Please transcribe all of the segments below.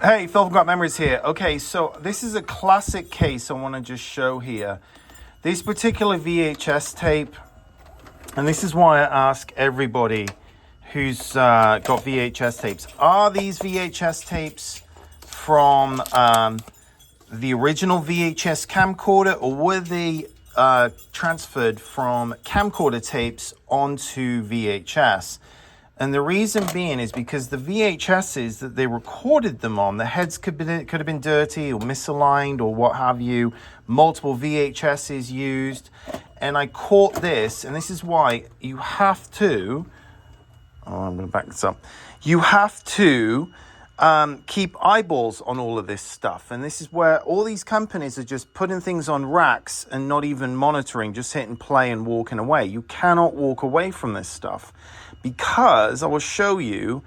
Hey, Phil from Got Memories here. Okay, so this is a classic case I want to just show here. This particular VHS tape, and this is why I ask everybody who's got VHS tapes. Are these VHS tapes from the original VHS camcorder, or were they transferred from camcorder tapes onto VHS? And the reason being is because the VHSs that they recorded them on, the heads could have been dirty or misaligned or what have you. Multiple VHSs used. And I caught this, and this is why you have to... Oh, I'm going to back this up. You have to keep eyeballs on all of this stuff. And this is where all these companies are just putting things on racks and not even monitoring, just hitting play and walking away. You cannot walk away from this stuff, because I will show you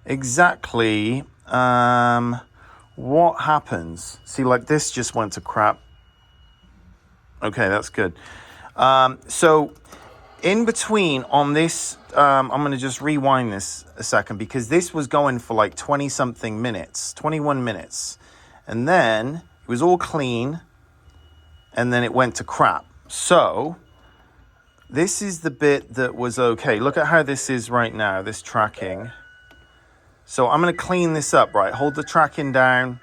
exactly what happens. See, like this just went to crap. Okay, that's good. So in between on this, I'm going to just rewind this a second, because this was going for like 20 something minutes, 21 minutes. And then it was all clean, and then it went to crap. So this is the bit that was okay. Look at how this is right now, this tracking. So I'm going to clean this up, right? Hold the tracking down.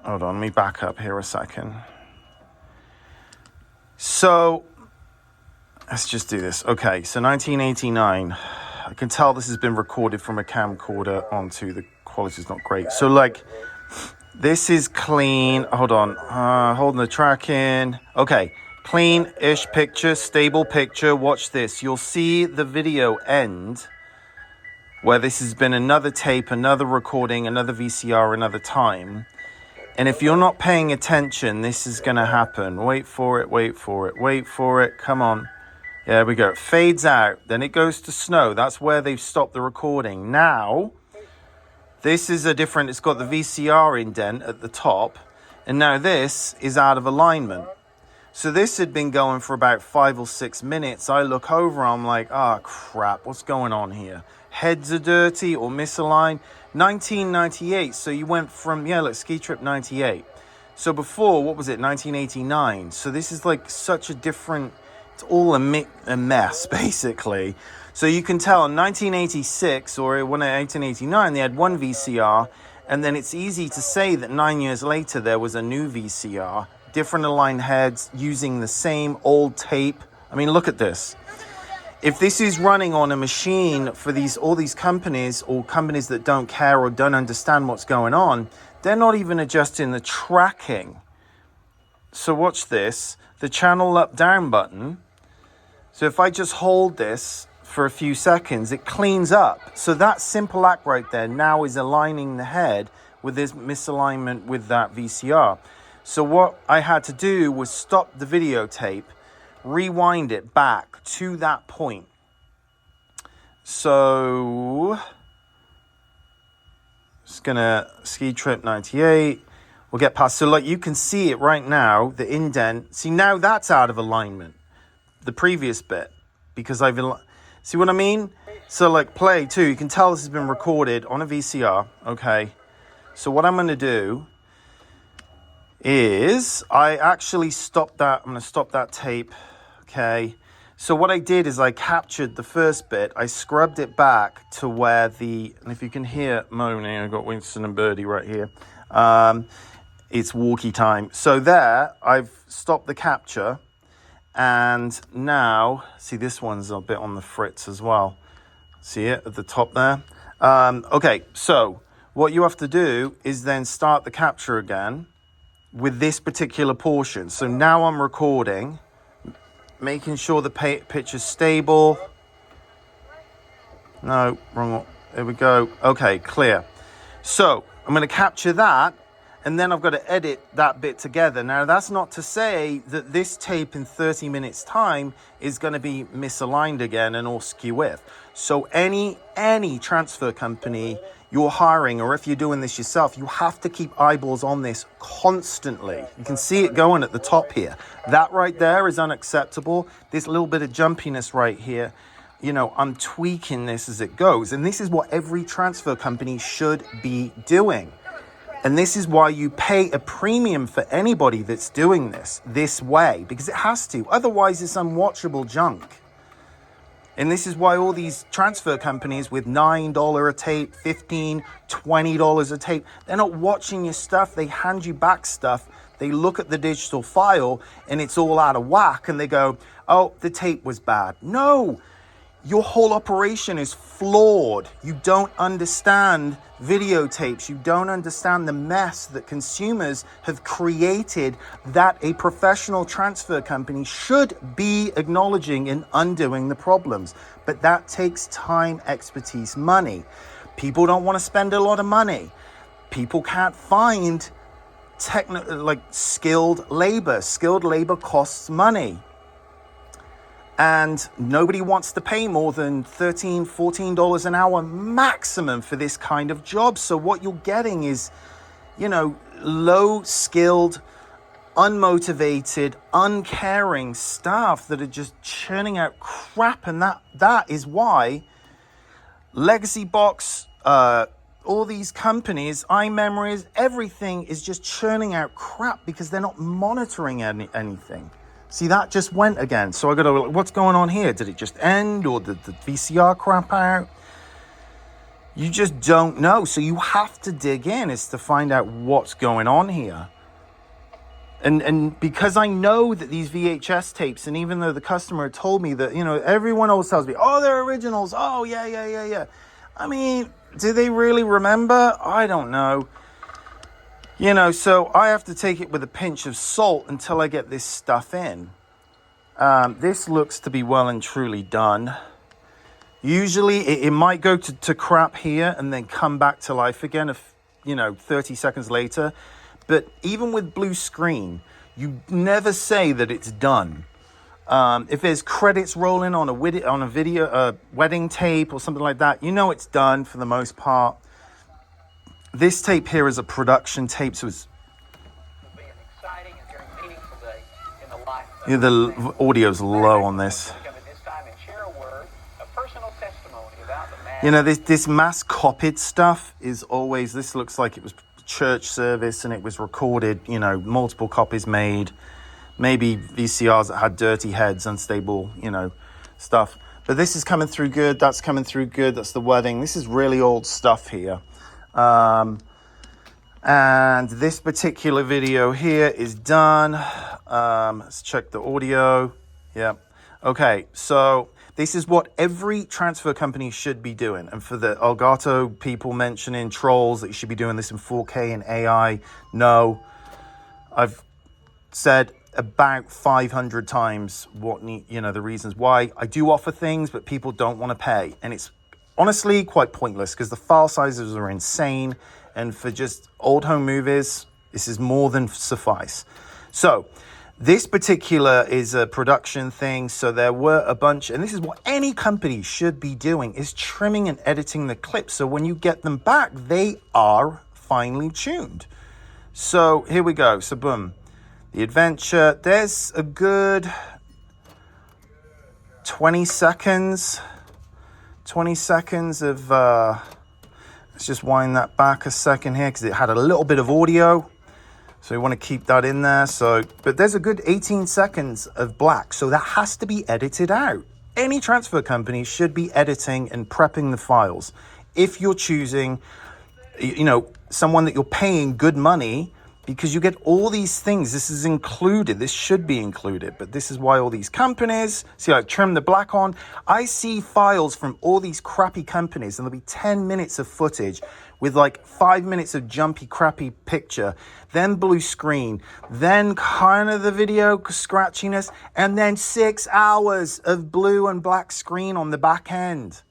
Hold on, let me back up here a second. So let's just do this. Okay, so 1989. I can tell this has been recorded from a camcorder onto the quality's not great. So like, this is clean. Hold on, holding the tracking. Okay. Clean-ish picture, stable picture. Watch this. You'll see the video end where this has been another tape, another recording, another VCR, another time. And if you're not paying attention, this is going to happen. Wait for it, wait for it, wait for it. Come on. There we go. It fades out. Then it goes to snow. That's where they've stopped the recording. Now, this is a different... It's got the VCR indent at the top. And now this is out of alignment. So this had been going for about 5 or 6 minutes. I look over, I'm like, oh, crap, what's going on here? Heads are dirty or misaligned. 1998, so you went from, look, Ski Trip 98. So before, what was it, 1989? So this is like such a different, it's all a mess, basically. So you can tell in 1986 or when 1889, they had one VCR, and then it's easy to say that 9 years later, there was a new VCR. Different aligned heads using the same old tape. I mean, look at this. If this is running on a machine for all these companies, or companies that don't care or don't understand what's going on, they're not even adjusting the tracking. So watch this, the channel up down button. So if I just hold this for a few seconds, it cleans up. So that simple act right there now is aligning the head with this misalignment with that VCR. So what I had to do was stop the videotape, rewind it back to that point. So, just gonna Ski Trip 98. We'll get past. So like you can see it right now, the indent. See, now that's out of alignment. The previous bit, because see what I mean? So like play too, you can tell this has been recorded on a VCR. Okay. So what I'm gonna do is I actually stopped that. I'm going to stop that tape. Okay. So what I did is I captured the first bit. I scrubbed it back to where and if you can hear moaning, I've got Winston and Birdie right here. It's walkie time. So there, I've stopped the capture. And now, see, this one's a bit on the fritz as well. See it at the top there? Okay. So what you have to do is then start the capture again with this particular portion. So now I'm recording, making sure the picture's stable. No, wrong one. There we go. Okay, clear. So I'm going to capture that, and then I've got to edit that bit together. Now, that's not to say that this tape in 30 minutes time is going to be misaligned again and all skew with. So any transfer company you're hiring, or if you're doing this yourself, you have to keep eyeballs on this constantly. You can see it going at the top here. That right there is unacceptable. This little bit of jumpiness right here, I'm tweaking this as it goes. And this is what every transfer company should be doing. And this is why you pay a premium for anybody that's doing this way, because it has to. Otherwise, it's unwatchable junk. And this is why all these transfer companies with $9 a tape, $15, $20 a tape, they're not watching your stuff. They hand you back stuff. They look at the digital file and it's all out of whack. And they go, oh, the tape was bad. No, your whole operation is flawed. You don't understand videotapes. You don't understand the mess that consumers have created that a professional transfer company should be acknowledging and undoing the problems. But that takes time, expertise, money. People don't want to spend a lot of money. People can't find skilled labor. Skilled labor costs money. And nobody wants to pay more than $13, $14 an hour maximum for this kind of job. So what you're getting is, low-skilled, unmotivated, uncaring staff that are just churning out crap. And that is why Legacy Box, all these companies, iMemories, everything is just churning out crap because they're not monitoring anything. See, that just went again. So I got to, what's going on here? Did it just end, or did the VCR crap out? You just don't know. So you have to dig in is to find out what's going on here. And because I know that these VHS tapes, and even though the customer told me that, everyone always tells me, oh, they're originals. Oh, yeah. I mean, do they really remember? I don't know. So I have to take it with a pinch of salt until I get this stuff in. This looks to be well and truly done. Usually it might go to crap here and then come back to life again, 30 seconds later. But even with blue screen, you never say that it's done. If there's credits rolling on a video, wedding tape or something like that, it's done for the most part. This tape here is a production tape, so it's the audio's low on this. This mass copied stuff is always, this looks like it was church service and it was recorded, multiple copies made, maybe VCRs that had dirty heads, unstable, stuff. But this is coming through good, that's coming through good, that's the wedding. This is really old stuff here. And this particular video here is done. Let's check the audio. Yeah. Okay, so this is what every transfer company should be doing. And for the Elgato people mentioning trolls that you should be doing this in 4K and AI, no. I've said about 500 times the reasons why. I do offer things, but people don't want to pay. And it's honestly quite pointless because the file sizes are insane. And for just old home movies, this is more than suffice. So this particular is a production thing. So there were a bunch, and this is what any company should be doing, is trimming and editing the clips. So when you get them back, they are finely tuned. So here we go. So boom, the adventure, there's a good 20 seconds of, let's just wind that back a second here because it had a little bit of audio. So we want to keep that in there. But there's a good 18 seconds of black. So that has to be edited out. Any transfer company should be editing and prepping the files. If you're choosing, someone that you're paying good money, because you get all these things. This is included. This should be included. But this is why all these companies, see, like trim the black on. I see files from all these crappy companies and there'll be 10 minutes of footage with like 5 minutes of jumpy, crappy picture, then blue screen, then kind of the video scratchiness, and then 6 hours of blue and black screen on the back end.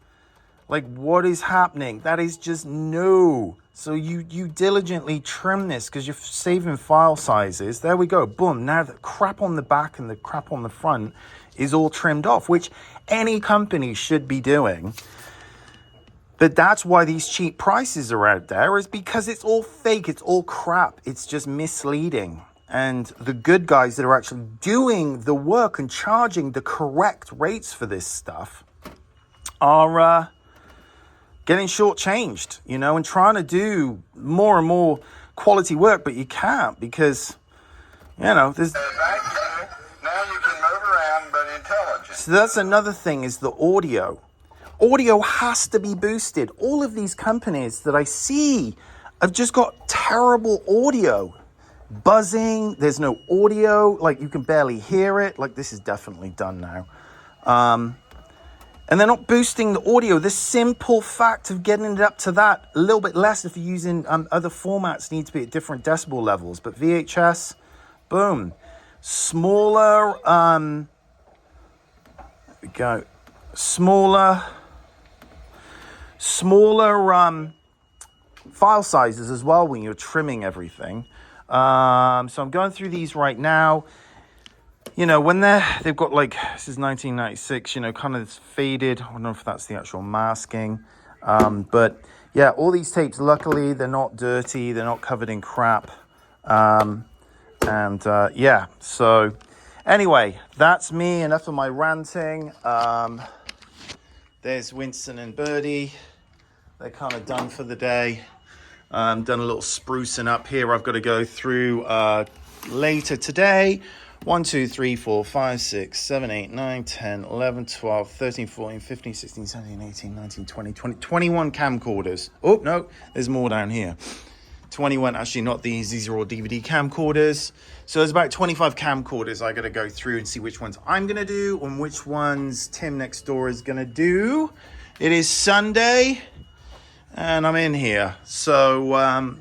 Like, what is happening? That is just no. So you diligently trim this because you're saving file sizes. There we go. Boom. Now the crap on the back and the crap on the front is all trimmed off, which any company should be doing. But that's why these cheap prices are out there, is because it's all fake. It's all crap. It's just misleading. And the good guys that are actually doing the work and charging the correct rates for this stuff, are getting shortchanged, you know, and trying to do more and more quality work, but you can't because, you know, there's... Now you can move around, but intelligent. So that's another thing, is the audio. Audio has to be boosted. All of these companies that I see have just got terrible audio. Buzzing, there's no audio, like you can barely hear it. Like this is definitely done now. And they're not boosting the audio. The simple fact of getting it up to that, a little bit less if you're using other formats, need to be at different decibel levels. But VHS, boom. Smaller, there we go. Smaller file sizes as well when you're trimming everything. So I'm going through these right now. You know, when they've got like, this is 1996, you know, kind of faded. I don't know if that's the actual masking. But yeah, all these tapes, luckily, they're not dirty. They're not covered in crap. Yeah, so anyway, that's me. Enough of my ranting. There's Winston and Birdie. They're kind of done for the day. Done a little sprucing up here. I've got to go through later today. 1, 2, 3, 4, 5, 6, 7, 8, 9, 10, 11, 12, 13, 14, 15, 16, 17, 18, 19, 20, 21 camcorders. Oh, no, there's more down here. 21, actually not these are all DVD camcorders. So there's about 25 camcorders I got to go through and see which ones I'm going to do and which ones Tim next door is going to do. It is Sunday and I'm in here. So